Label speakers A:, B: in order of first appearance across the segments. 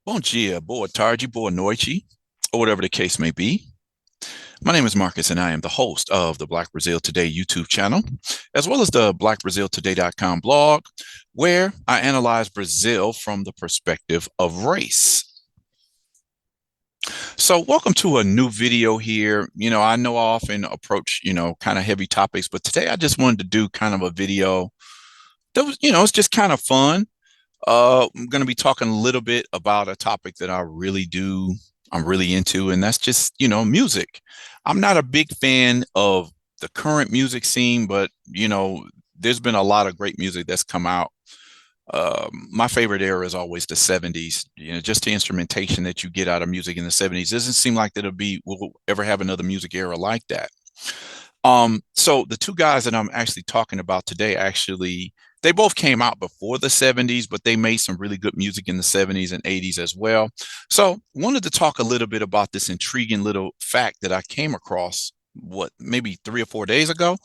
A: Bom dia, boa tarde, boa noite, or whatever the case may be. My name is Marcus, and I am the host of the Black Brazil Today YouTube channel, as well as the blackbraziltoday.com blog, where I analyze Brazil from the perspective of race. So, welcome to a new video here. I know I often approach, kind of heavy topics, but today I just wanted to do kind of a video that was, it's just kind of fun. I'm going to be talking a little bit about a topic that I'm really into, and that's just, music. I'm not a big fan of the current music scene, but, there's been a lot of great music that's come out. My favorite era is always the 70s. Just the instrumentation that you get out of music in the 70s doesn't seem like we'll ever have another music era like that. So the two guys that I'm actually talking about today, actually, they both came out before the 70s, but they made some really good music in the 70s and 80s as well. So wanted to talk a little bit about this intriguing little fact that I came across, maybe 3 or 4 days ago.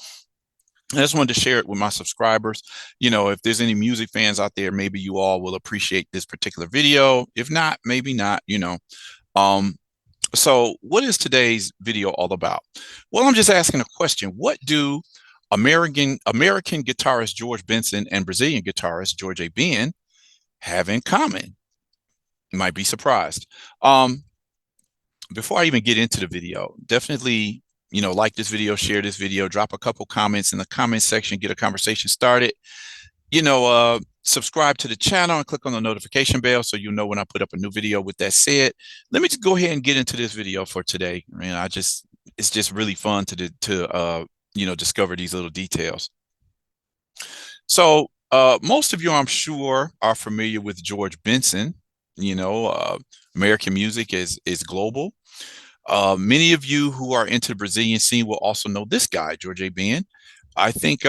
A: I just wanted to share it with my subscribers. If there's any music fans out there, maybe you all will appreciate this particular video. If not, maybe not. Um, so what is today's video all about? Well, I'm just asking a question. What do American guitarist George Benson and Brazilian guitarist Jorge Ben have in common? You might be surprised. Before I even get into the video, definitely, like this video, share this video, drop a couple comments in the comment section, get a conversation started. Subscribe to the channel and click on the notification bell so you know when I put up a new video. With that said, let me just go ahead and get into this video for today. It's just really fun to discover these little details. So most of you, I'm sure, are familiar with George Benson. American music is global. Many of you who are into the Brazilian scene will also know this guy, Jorge Ben. I think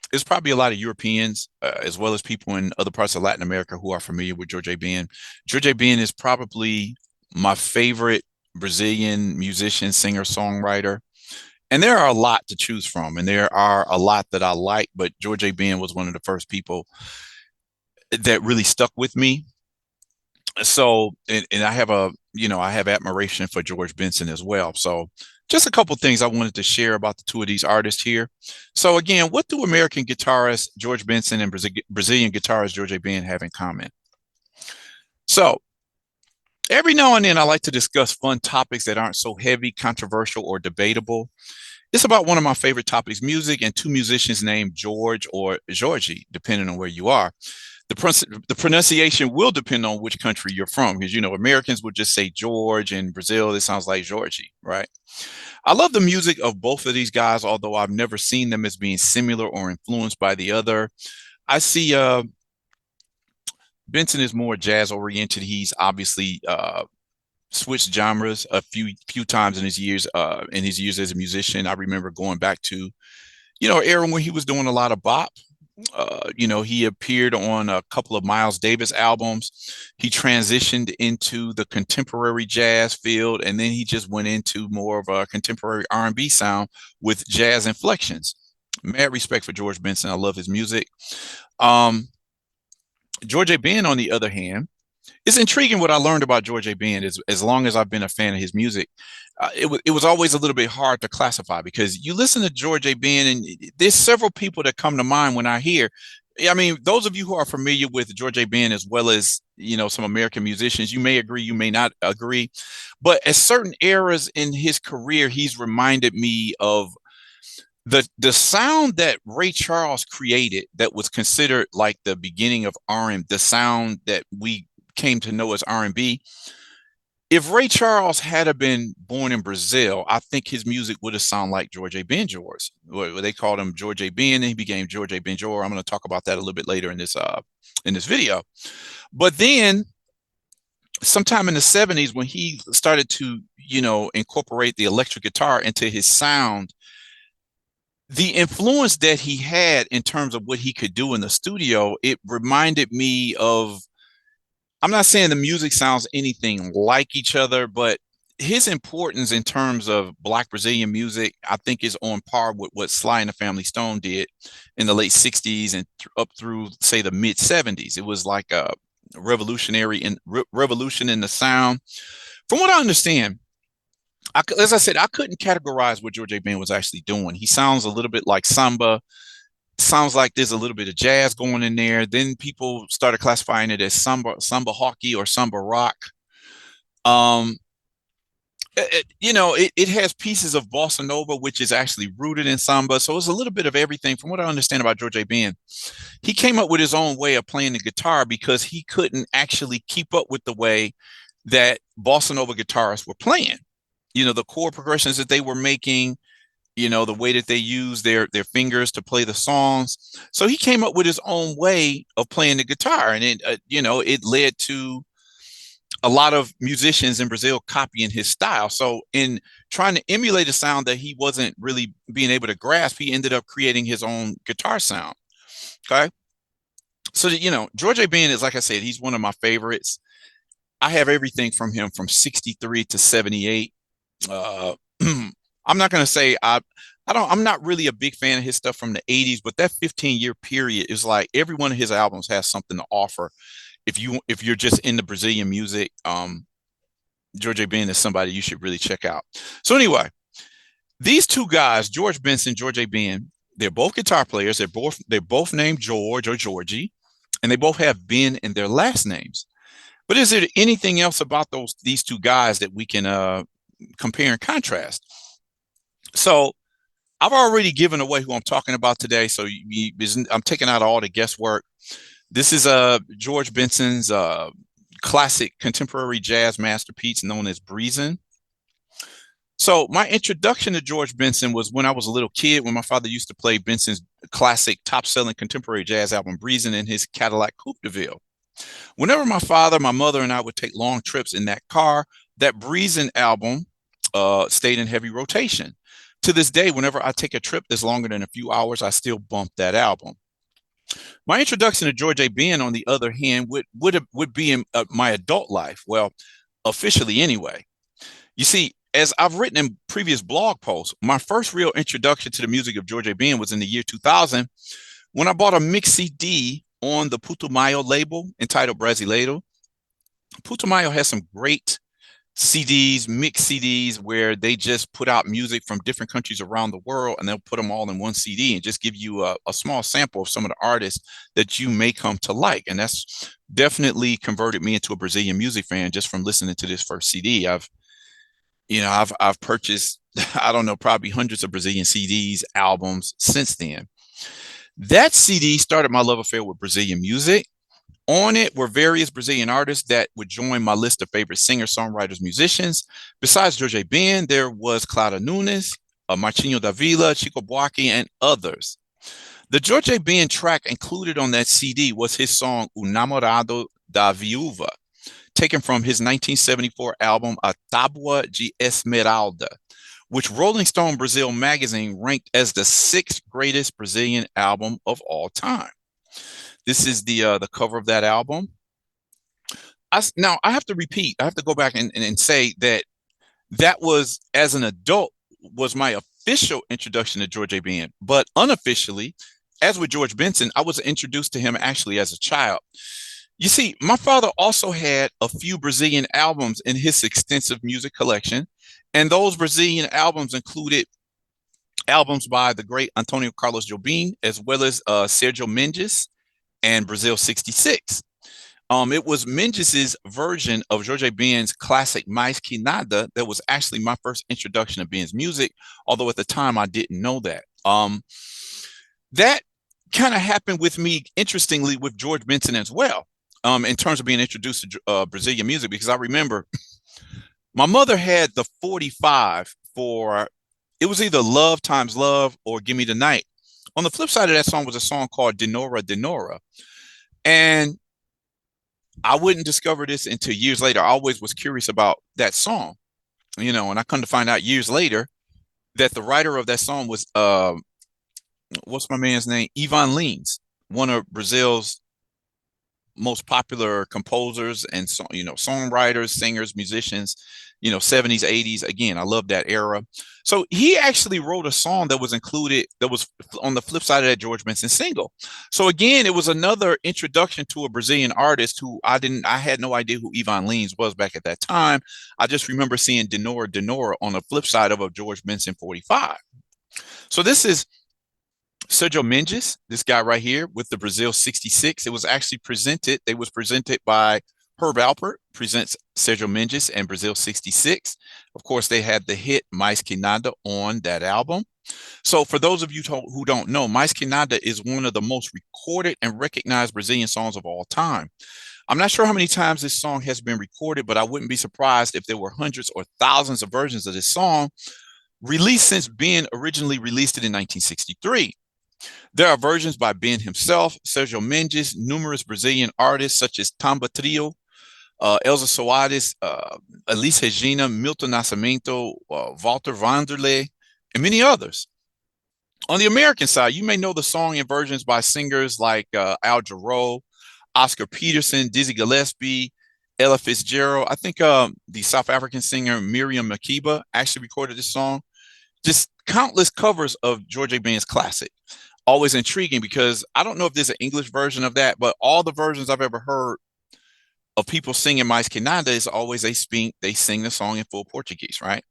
A: there's probably a lot of Europeans, as well as people in other parts of Latin America, who are familiar with Jorge Ben. Jorge Ben is probably my favorite Brazilian musician, singer, songwriter. And there are a lot to choose from, and there are a lot that I like, but Jorge Ben was one of the first people that really stuck with me. So, and I have admiration for George Benson as well. So just a couple of things I wanted to share about the two of these artists here. So again, what do American guitarist George Benson and Brazilian guitarist Jorge Ben have in common? So every now and then I like to discuss fun topics that aren't so heavy, controversial, or debatable. It's about one of my favorite topics, music, and two musicians named George or Georgie, depending on where you are. The pronunciation will depend on which country you're from, because Americans would just say George, and Brazil it sounds like Georgie, right? I love the music of both of these guys, although I've never seen them as being similar or influenced by the other. I see Benson is more jazz oriented. He's obviously switched genres a few times in his years as a musician. I remember going back to era when he was doing a lot of bop. He appeared on a couple of Miles Davis albums. He transitioned into the contemporary jazz field, and then he just went into more of a contemporary R&B sound with jazz inflections. Mad respect for George Benson. I love his music. Jorge Ben, on the other hand, it's intriguing what I learned about Jorge Ben. As long as I've been a fan of his music, it was always a little bit hard to classify, because you listen to Jorge Ben and there's several people that come to mind when I hear. I mean, those of you who are familiar with Jorge Ben, as well as some American musicians, you may agree, you may not agree, but at certain eras in his career, he's reminded me of the sound that Ray Charles created, that was considered like the beginning of R&B, the sound that we came to know as R&B. If Ray Charles had been born in Brazil, I think his music would have sounded like Jorge Ben. They called him Jorge Ben, and he became Jorge Ben. I'm going to talk about that a little bit later in this video. But then, sometime in the 70s, when he started to incorporate the electric guitar into his sound, the influence that he had in terms of what he could do in the studio, it reminded me of, I'm not saying the music sounds anything like each other, but his importance in terms of Black Brazilian music, I think, is on par with what Sly and the Family Stone did in the late 60s and up through, say, the mid 70s. It was like revolution in the sound. From what I understand, as I said, I couldn't categorize what George Ben was actually doing. He sounds a little bit like samba. Sounds like there's a little bit of jazz going in there. Then people started classifying it as samba hockey or samba rock. Um, it has pieces of bossa nova, which is actually rooted in samba. So it's a little bit of everything. From what I understand about George Ben, he came up with his own way of playing the guitar because he couldn't actually keep up with the way that bossa nova guitarists were playing. The chord progressions that they were making, the way that they use their fingers to play the songs. So he came up with his own way of playing the guitar, and it led to a lot of musicians in Brazil copying his style. So in trying to emulate a sound that he wasn't really being able to grasp, he ended up creating his own guitar sound. Okay. So, George Ben is, like I said, he's one of my favorites. I have everything from him from 63 to 78. I'm not going to say I'm not really a big fan of his stuff from the 80s, but that 15-year period is like every one of his albums has something to offer. If you're just into Brazilian music, George Ben is somebody you should really check out. So anyway, these two guys, George Benson, George Ben, they're both guitar players. They're both named George or Georgie, and they both have Ben in their last names. But is there anything else about these two guys that we can compare and contrast? So I've already given away who I'm talking about today, so I'm taking out all the guesswork. This is George Benson's classic contemporary jazz masterpiece known as Breezin'. So my introduction to George Benson was when I was a little kid, when my father used to play Benson's classic top-selling contemporary jazz album Breezin' in his Cadillac Coupe de Ville. Whenever my father, my mother, and I would take long trips in that car, that Breezin' album stayed in heavy rotation. To this day, whenever I take a trip that's longer than a few hours, I still bump that album. My introduction to George Ben, on the other hand, would be in my adult life. Well, officially anyway. You see, as I've written in previous blog posts, my first real introduction to the music of George Ben was in the year 2000 when I bought a mix CD on the Putumayo label entitled Brasileiro. Putumayo has some great CDs, mix CDs, where they just put out music from different countries around the world, and they'll put them all in one CD and just give you a small sample of some of the artists that you may come to like. And that's definitely converted me into a Brazilian music fan just from listening to this first CD. I've purchased, I don't know, probably hundreds of Brazilian CDs, albums since then. That CD started my love affair with Brazilian music. On it were various Brazilian artists that would join my list of favorite singers, songwriters, musicians. Besides George Ben, there was Clara Nunes, Martinho da Vila, Chico Buarque, and others. The George Ben track included on that CD was his song O Namorado da Viúva, taken from his 1974 album A Tábua de Esmeralda, which Rolling Stone Brazil magazine ranked as the 6th greatest Brazilian album of all time. This is the cover of that album. Now, I have to repeat. I have to go back and say that was, as an adult, was my official introduction to George Ben. But unofficially, as with George Benson, I was introduced to him actually as a child. You see, my father also had a few Brazilian albums in his extensive music collection. And those Brazilian albums included albums by the great Antonio Carlos Jobim, as well as Sergio Mendes and Brazil 66. It was Mendes' version of George Ben's classic Mais Que Nada that was actually my first introduction to Ben's music, although at the time I didn't know that. That kind of happened with me, interestingly, with George Benson as well, in terms of being introduced to Brazilian music, because I remember my mother had the 45 for, it was either Love Times Love or Give Me the Night. On the flip side of that song was a song called Denora Denora. And I wouldn't discover this until years later. I always was curious about that song, and I come to find out years later that the writer of that song was, what's my man's name? Ivan Lins, one of Brazil's most popular composers and songwriters, singers, musicians, 70s, 80s. Again, I love that era. So he actually wrote a song that was included, that was on the flip side of that George Benson single. So again, it was another introduction to a Brazilian artist who I had no idea who Ivan Lins was back at that time. I just remember seeing Denora Denora on the flip side of a George Benson 45. So this is Sergio Mendes, this guy right here with the Brazil 66. It was actually presented, they was presented by Herb Alpert, presents Sergio Mendes and Brazil 66. Of course, they had the hit Mais Que Nada on that album. So for those of you who don't know, Mais Que Nada is one of the most recorded and recognized Brazilian songs of all time. I'm not sure how many times this song has been recorded, but I wouldn't be surprised if there were hundreds or thousands of versions of this song released since Ben originally released it in 1963. There are versions by Ben himself, Sergio Mendes, numerous Brazilian artists such as Tamba Trio, Elza Soares, Elis Regina, Milton Nascimento, Walter Vanderlei, and many others. On the American side, you may know the song in versions by singers like Al Jarreau, Oscar Peterson, Dizzy Gillespie, Ella Fitzgerald. I think the South African singer Miriam Makeba actually recorded this song. Just countless covers of George Ben's classic. Always intriguing because I don't know if there's an English version of that, but all the versions I've ever heard of people singing Mais Que Nada is always they sing the song in full Portuguese, right?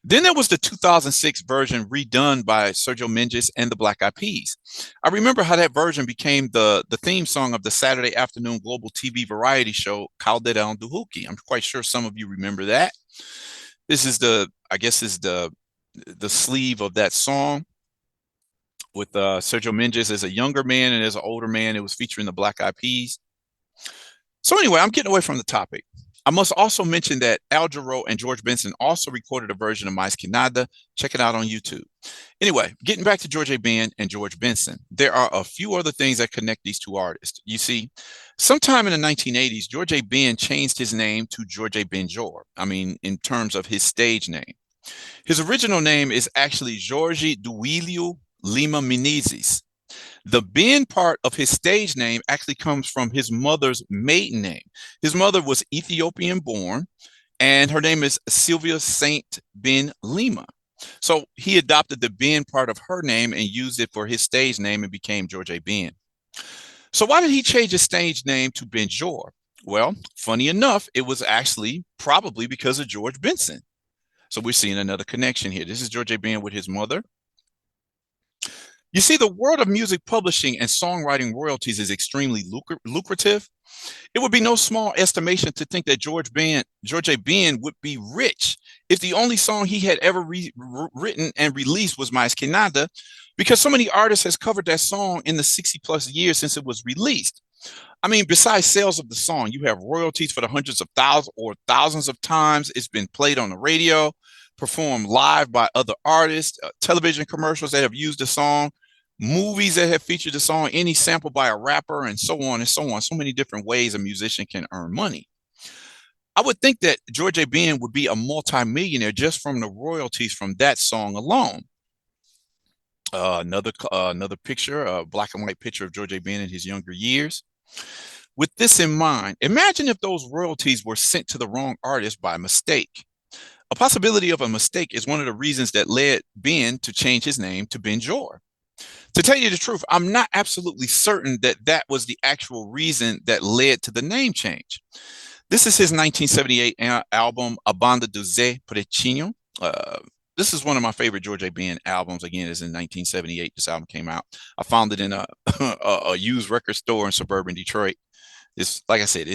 A: Then there was the 2006 version redone by Sergio Mendes and the Black Eyed Peas. I remember how that version became the theme song of the Saturday afternoon global TV variety show Caldeirão do Hulk. I'm quite sure some of you remember that. This is I guess is the sleeve of that song with Sergio Mendes as a younger man and as an older man. It was featuring the Black Eyed Peas. So anyway, I'm getting away from the topic. I must also mention that Al Jarreau and George Benson also recorded a version of Mais Que Nada. Check it out on YouTube. Anyway, getting back to George Ben and George Benson, there are a few other things that connect these two artists. You see, sometime in the 1980s, George Ben changed his name to George Benjor. I mean, in terms of his stage name. His original name is actually Jorge Duilio Lima Menezes. The Ben part of his stage name actually comes from his mother's maiden name. His mother was Ethiopian born, and her name is Sylvia Saint Ben Lima. So he adopted the Ben part of her name and used it for his stage name and became George Ben. So why did he change his stage name to Benjor? Well, funny enough, it was actually probably because of George Benson. So we're seeing another connection here. This is George Ben with his mother. You see, the world of music publishing and songwriting royalties is extremely lucrative. It would be no small estimation to think that George Ben would be rich if the only song he had ever written and released was Mais Que Nada, because so many artists has covered that song in the 60 plus years since it was released. I mean, besides sales of the song, you have royalties for the hundreds of thousands or thousands of times it's been played on the radio, performed live by other artists, television commercials that have used the song, movies that have featured the song, any sample by a rapper, and so on and so on. So many different ways a musician can earn money. I would think that George Ben would be a multimillionaire just from the royalties from that song alone. Another picture, a black and white picture of George Ben in his younger years. With this in mind, imagine if those royalties were sent to the wrong artist by mistake. A possibility of a mistake is one of the reasons that led Ben to change his name to Benjor. To tell you the truth, I'm not absolutely certain that that was the actual reason that led to the name change. This is his 1978 album, A Banda do Zé Pretinho. This is one of my favorite George Ben albums. Again, it's in 1978. This album came out. I found it in a used record store in suburban Detroit. It's like I said,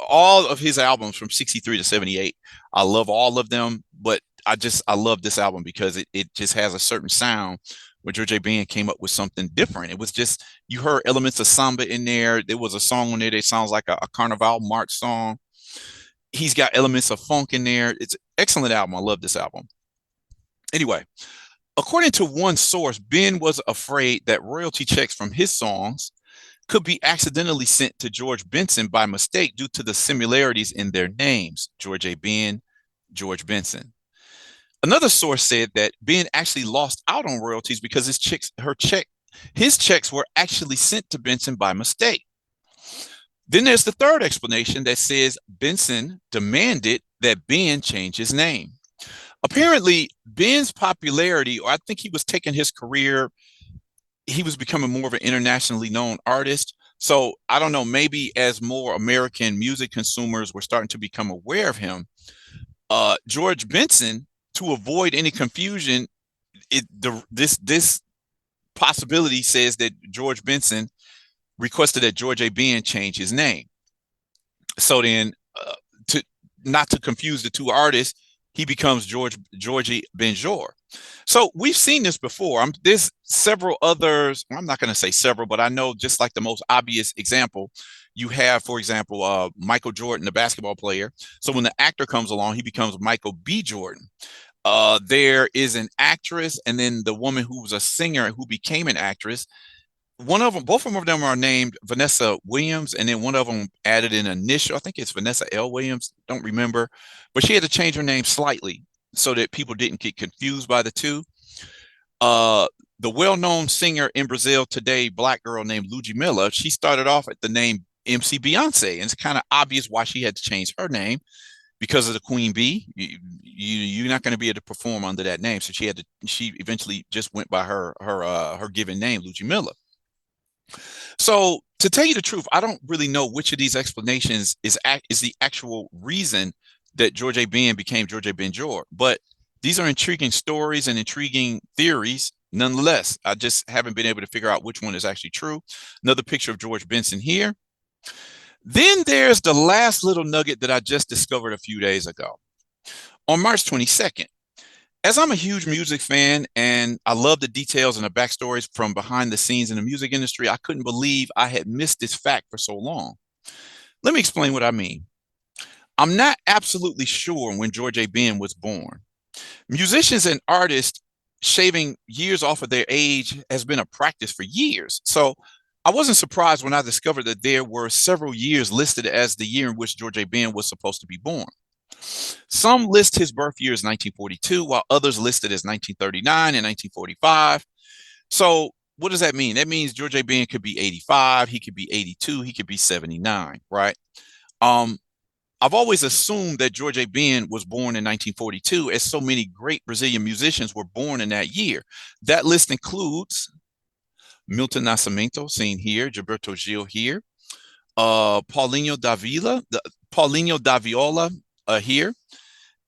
A: all of his albums from 63 to 78. I love all of them, but I love this album because it just has a certain sound. When George Ben came up with something different, it was just, you heard elements of samba in there. There was a song on there that sounds like a Carnival March song. He's got elements of funk in there. It's an excellent album. I love this album. Anyway, according to one source, Ben was afraid that royalty checks from his songs could be accidentally sent to George Benson by mistake due to the similarities in their names, George Ben, George Benson. Another source said that Ben actually lost out on royalties because his checks were actually sent to Benson by mistake. Then there's the third explanation that says Benson demanded that Ben change his name. Apparently, Ben's popularity, or I think he was taking his career, he was becoming more of an internationally known artist. So I don't know, maybe as more American music consumers were starting to become aware of him, George Benson, to avoid any confusion, this possibility says that George Benson requested that George A. Ben change his name. So then, to not to confuse the two artists, he becomes Georgie Benjor. So we've seen this before. There's several others. Well, I'm not going to say several, but I know just like the most obvious example, you have, for example, Michael Jordan, the basketball player. So when the actor comes along, he becomes Michael B. Jordan. There is an actress, and then the woman who was a singer who became an actress. One of them, both of them are named Vanessa Williams, and then one of them added an initial. I think it's Vanessa L. Williams. Don't remember, but she had to change her name slightly so that people didn't get confused by the two. The well-known singer in Brazil today, black girl named Ludmilla, she started off at the name MC Beyonce, and it's kind of obvious why she had to change her name because of the Queen Bee. You're not going to be able to perform under that name, so she eventually just went by her given name, Ludmilla. So to tell you the truth, I don't really know which of these explanations is the actual reason that George A. Ben became George A. Benjor, but these are intriguing stories and intriguing theories. Nonetheless, I just haven't been able to figure out which one is actually true. Another picture of George Benson here. Then there's the last little nugget that I just discovered a few days ago. On March 22nd, as I'm a huge music fan and I love the details and the backstories from behind the scenes in the music industry, I couldn't believe I had missed this fact for so long. Let me explain what I mean. I'm not absolutely sure when George A. Ben was born. Musicians and artists shaving years off of their age has been a practice for years. So I wasn't surprised when I discovered that there were several years listed as the year in which George A. Ben was supposed to be born. Some list his birth year as 1942, while others listed as 1939 and 1945. So what does that mean? That means George A. Ben could be 85, he could be 82, he could be 79, right? I've always assumed that George A. Ben was born in 1942, as so many great Brazilian musicians were born in that year. That list includes Milton Nascimento, seen here, Gilberto Gil here, Paulinho da Viola here,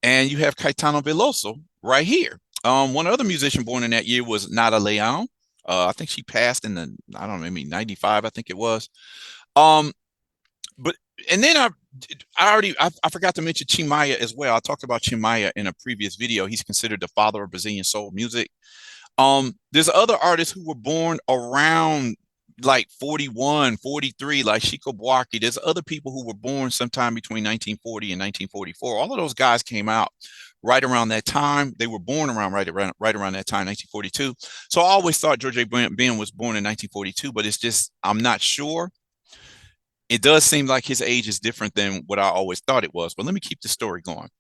A: and you have Caetano Veloso right here. One other musician born in that year was Nada Leão. I think she passed in the, I don't know, maybe 95, I think it was. But and then I forgot to mention Tim Maia as well. I talked about Tim Maia in a previous video. He's considered the father of Brazilian soul music. There's other artists who were born around like 41, 43, like Chico Buarque. There's other people who were born sometime between 1940 and 1944. All of those guys came out right around that time. They were born right around that time, 1942. So I always thought George A. Ben was born in 1942, but it's just, I'm not sure. It does seem like his age is different than what I always thought it was, but let me keep the story going.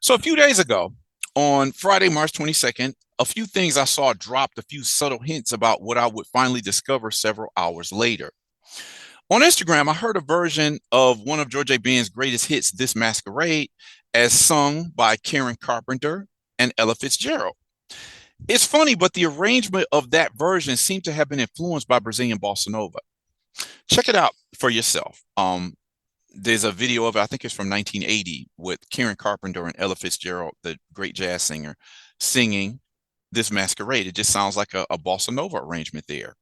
A: So a few days ago, on Friday, March 22nd, a few things I saw dropped a few subtle hints about what I would finally discover several hours later. On Instagram, I heard a version of one of George A. Ben's greatest hits, This Masquerade, as sung by Karen Carpenter and Ella Fitzgerald. It's funny, but the arrangement of that version seemed to have been influenced by Brazilian bossa nova. Check it out for yourself. There's a video of it, I think it's from 1980, with Karen Carpenter and Ella Fitzgerald, the great jazz singer, singing This Masquerade. It just sounds like a bossa nova arrangement there.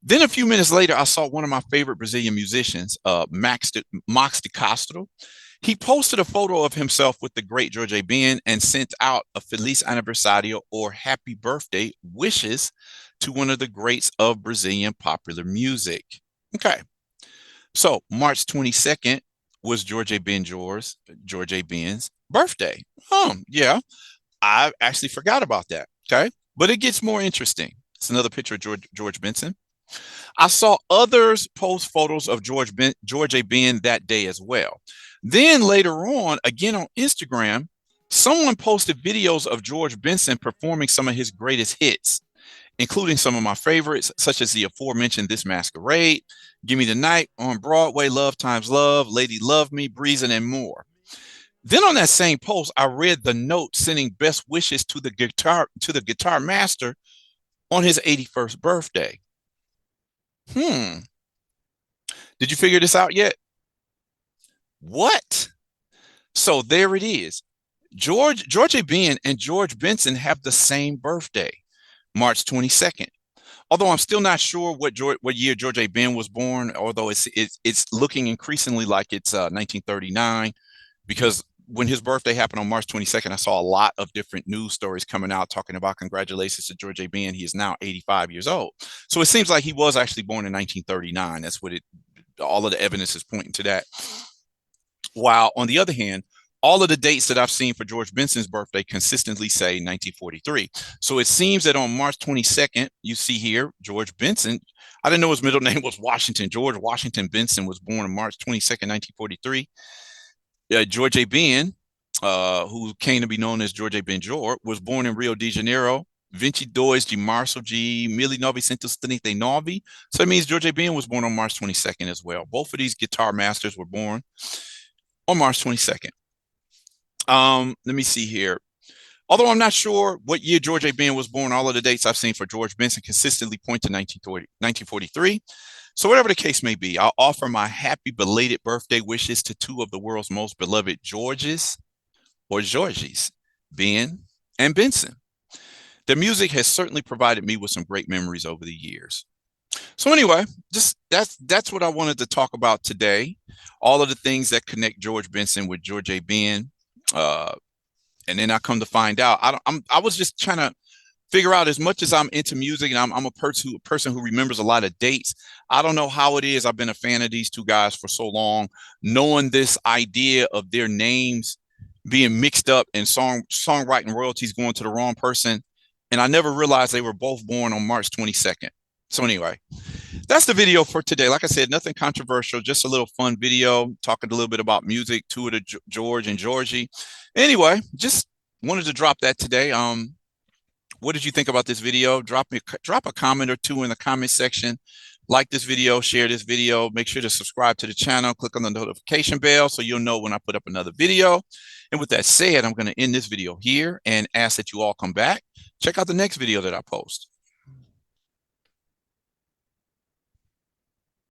A: Then a few minutes later, I saw one of my favorite Brazilian musicians, Max de Castro. He posted a photo of himself with the great George A. Ben and sent out a Feliz Aniversario, or happy birthday wishes, to one of the greats of Brazilian popular music. Okay. So March 22nd was George A. Ben's birthday. Yeah, I actually forgot about that. Okay. But it gets more interesting. It's another picture of George Benson. I saw others post photos of George A. Ben that day as well. Then later on, again on Instagram, someone posted videos of George Benson performing some of his greatest hits. including some of my favorites, such as the aforementioned This Masquerade, Give Me the Night, On Broadway, Love Times Love, Lady Love Me, Breezin', and more. Then on that same post, I read the note sending best wishes to the guitar master on his 81st birthday. Did you figure this out yet? What? So there it is. George A. Ben and George Benson have the same birthday, March 22nd. Although I'm still not sure what year George A. Ben was born, although it's looking increasingly like it's 1939, because when his birthday happened on March 22nd, I saw a lot of different news stories coming out talking about congratulations to George A. Ben. He is now 85 years old. So it seems like he was actually born in 1939. That's what all of the evidence is pointing to that. While on the other hand, all of the dates that I've seen for George Benson's birthday consistently say 1943. So it seems that on March 22nd, you see here, George Benson, I didn't know his middle name was Washington. George Washington Benson was born on March 22nd, 1943. George A. Ben, who came to be known as George A. Ben Jr., was born in Rio de Janeiro, 22 de março de 1939. So it means George A. Ben was born on March 22nd as well. Both of these guitar masters were born on March 22nd. Let me see here. Although I'm not sure what year George A. Ben was born, all of the dates I've seen for George Benson consistently point to 1943. So whatever the case may be, I'll offer my happy belated birthday wishes to two of the world's most beloved Georges, or Georges, Ben and Benson. Their music has certainly provided me with some great memories over the years. So anyway, just that's what I wanted to talk about today. All of the things that connect George Benson with George A. Ben. And then I come to find out, I was just trying to figure out, as much as I'm into music and I'm a person who remembers a lot of dates. I don't know how it is. I've been a fan of these two guys for so long, knowing this idea of their names being mixed up and songwriting royalties going to the wrong person. And I never realized they were both born on March 22nd. So anyway, that's the video for today. Like I said, nothing controversial, just a little fun video talking a little bit about music, two of the George and Georgie. Anyway, just wanted to drop that today. What did you think about this video? Drop a comment or two in the comment section. Like this video, share this video. Make sure to subscribe to the channel. Click on the notification bell so you'll know when I put up another video. And with that said, I'm going to end this video here and ask that you all come back. Check out the next video that I post.